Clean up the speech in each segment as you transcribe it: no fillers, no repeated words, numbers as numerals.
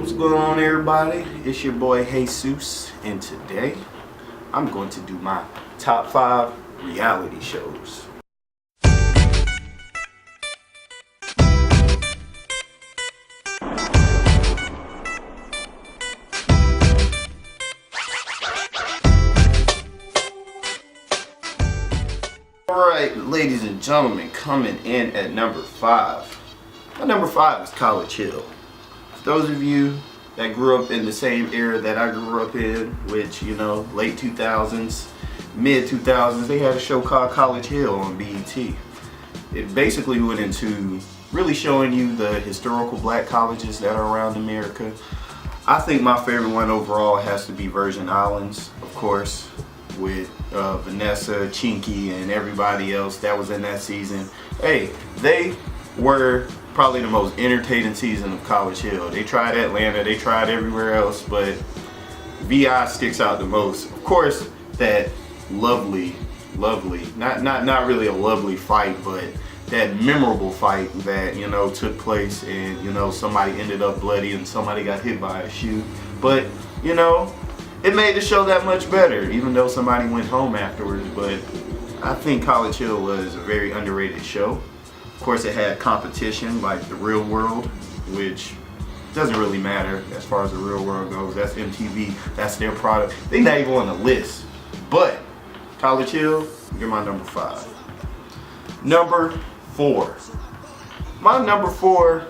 What's going on, everybody? It's your boy Hayseuss, and today I'm going to do my top 5 reality shows. Alright, ladies and gentlemen, coming in at number 5. My number 5 is College Hill. For those of you that grew up in the same era that I grew up in, which, you know, late 2000s, mid 2000s, they had a show called College Hill on BET. It basically went into really showing you the historical black colleges that are around America. I think my favorite one overall has to be Virgin Islands, of course, with Vanessa, Chinky, and everybody else that was in that season. Hey, they were probably the most entertaining season of College Hill. They tried Atlanta, they tried everywhere else, but VI sticks out the most. Of course, that lovely, not really a lovely fight, but that memorable fight that, you know, took place, and, you know, somebody ended up bloody and somebody got hit by a shoe. But, you know, it made the show that much better, even though somebody went home afterwards. But I think College Hill was a very underrated show. Of course, it had competition like The Real World, which doesn't really matter as far as The Real World goes. That's MTV, that's their product. They're not even on the list. But College Hill, you're my number 5. Number 4. My number 4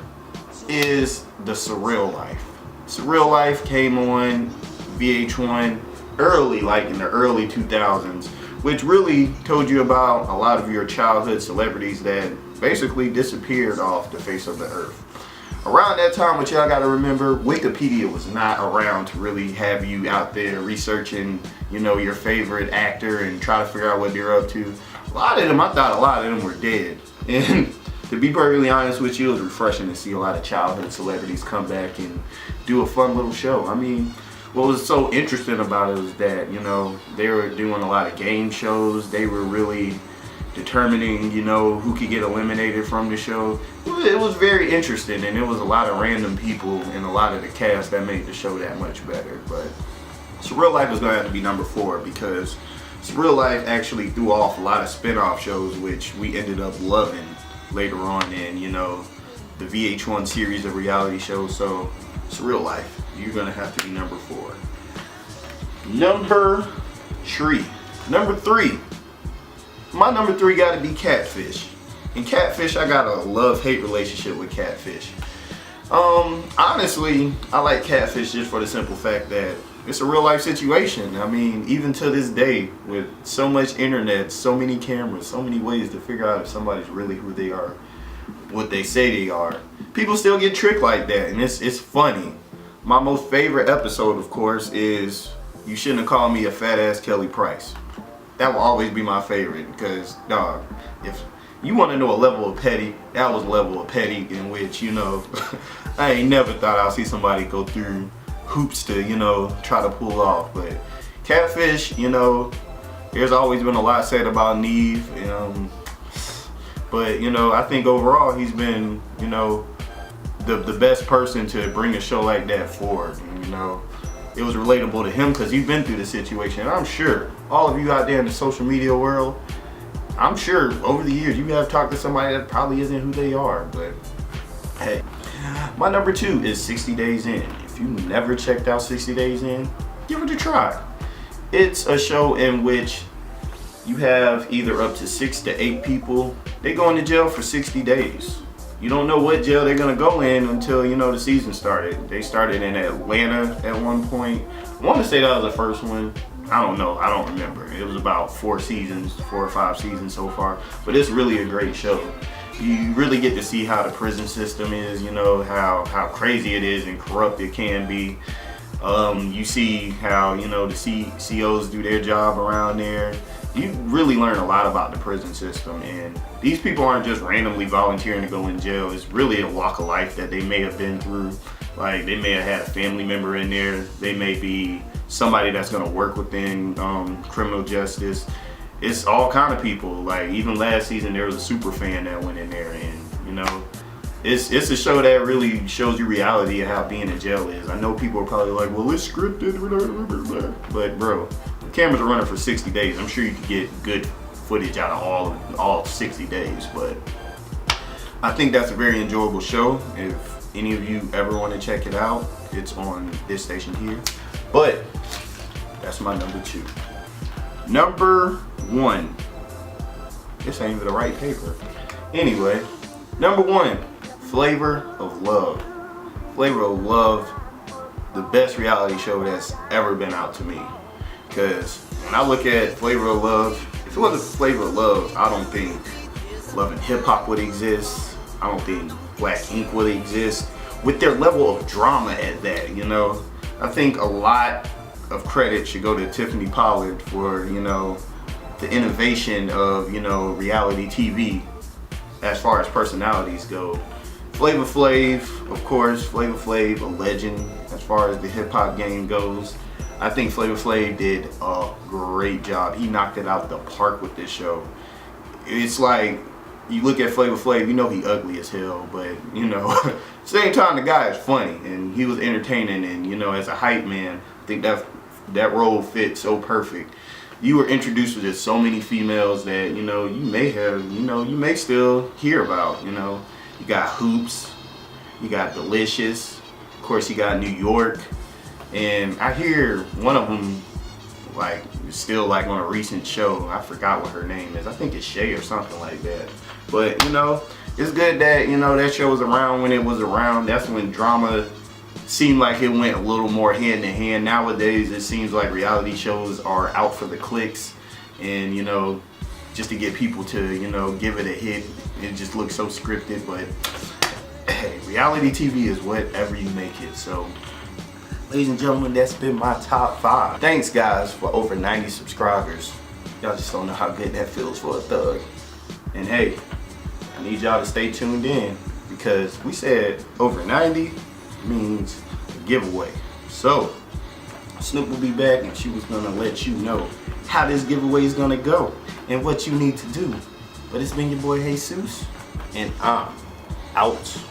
is The Surreal Life. Surreal Life came on VH1 early, like in the early 2000s, which really told you about a lot of your childhood celebrities that basically disappeared off the face of the earth. Around that time, what y'all gotta remember, Wikipedia was not around to really have you out there researching, you know, your favorite actor and try to figure out what they're up to. A lot of them, I thought a lot of them were dead. And to be perfectly honest with you, it was refreshing to see a lot of childhood celebrities come back and do a fun little show. I mean, what was so interesting about it was that, you know, they were doing a lot of game shows. They were really determining, you know, who could get eliminated from the show. It was very interesting, and it was a lot of random people and a lot of the cast that made the show that much better. But Surreal Life is going to have to be number 4 because Surreal Life actually threw off a lot of spin-off shows, which we ended up loving later on in, you know, the VH1 series of reality shows. So Surreal Life, you're gonna have to be number 4. Number 3. My number 3 gotta be Catfish. And Catfish, I got a love-hate relationship with Catfish. Honestly, I like Catfish just for the simple fact that it's a real life situation. I mean, even to this day, with so much internet, so many cameras, so many ways to figure out if somebody's really who they are, what they say they are, people still get tricked like that, and it's funny. My most favorite episode, of course, is You Shouldn't Have Called Me a Fat Ass Kelly Price. That will always be my favorite because, dog, if you want to know a level of petty, that was a level of petty in which, you know, I ain't never thought I'd see somebody go through hoops to, you know, try to pull off. But Catfish, you know, there's always been a lot said about Neve. But, you know, I think overall he's been, you know, the best person to bring a show like that forward. And, you know, it was relatable to him because he's been through the situation. And I'm sure all of you out there in the social media world, I'm sure over the years you have talked to somebody that probably isn't who they are. But hey, my number 2 is 60 Days In. If you never checked out 60 Days In, give it a try. It's a show in which you have either up to 6 to 8 people. They go into jail for 60 days. You don't know what jail they're gonna go in until, you know, the season started. They started in Atlanta at one point. I want to say that was the first one. I don't know, I don't remember. It was about 4 or 5 seasons so far. But it's really a great show. You really get to see how the prison system is, you know, how crazy it is and corrupt it can be. You see how, you know, the COs do their job around there. You really learn a lot about the prison system, and these people aren't just randomly volunteering to go in jail. It's really a walk of life that they may have been through. Like, they may have had a family member in there. They may be somebody that's gonna work within criminal justice. It's all kind of people. Like, even last season there was a super fan that went in there, and, you know, it's a show that really shows you reality of how being in jail is. I know people are probably like, well, it's scripted, but bro, the cameras are running for 60 days. I'm sure you could get good footage out of all 60 days, but I think that's a very enjoyable show. If any of you ever want to check it out, it's on this station here. But that's my number 2. Number 1. This ain't even the right paper. Anyway, number 1, Flavor of Love. Flavor of Love, the best reality show that's ever been out to me. Because when I look at Flavor of Love, if it wasn't Flavor of Love, I don't think Love and Hip Hop would exist. I don't think Black Ink would exist. With their level of drama at that, you know. I think a lot of credit should go to Tiffany Pollard for, you know, the innovation of, you know, reality TV as far as personalities go. Flavor Flav, of course, Flavor Flav, a legend as far as the hip hop game goes. I think Flavor Flav did a great job. He knocked it out the park with this show. It's like, you look at Flavor Flav, you know he ugly as hell, but you know, same time the guy is funny and he was entertaining, and you know, as a hype man, I think that role fit so perfect. You were introduced to just so many females that, you know, you may still hear about, you know. You got Hoops, you got Delicious, of course you got New York, and I hear one of them like still like on a recent show. I forgot what her name is. I think it's Shay or something like that. But you know, it's good that, you know, that show was around when it was around. That's when drama seemed like it went a little more hand in hand. Nowadays it seems like reality shows are out for the clicks, and you know, just to get people to, you know, give it a hit. It just looks so scripted, but hey, reality TV is whatever you make it. So ladies and gentlemen, that's been my top 5. Thanks guys for over 90 subscribers. Y'all just don't know how good that feels for a thug. And hey, I need y'all to stay tuned in, because we said over 90 means a giveaway. So Snoopp will be back and she was gonna let you know how this giveaway is gonna go and what you need to do. But it's been your boy Hayseuss, and I'm out.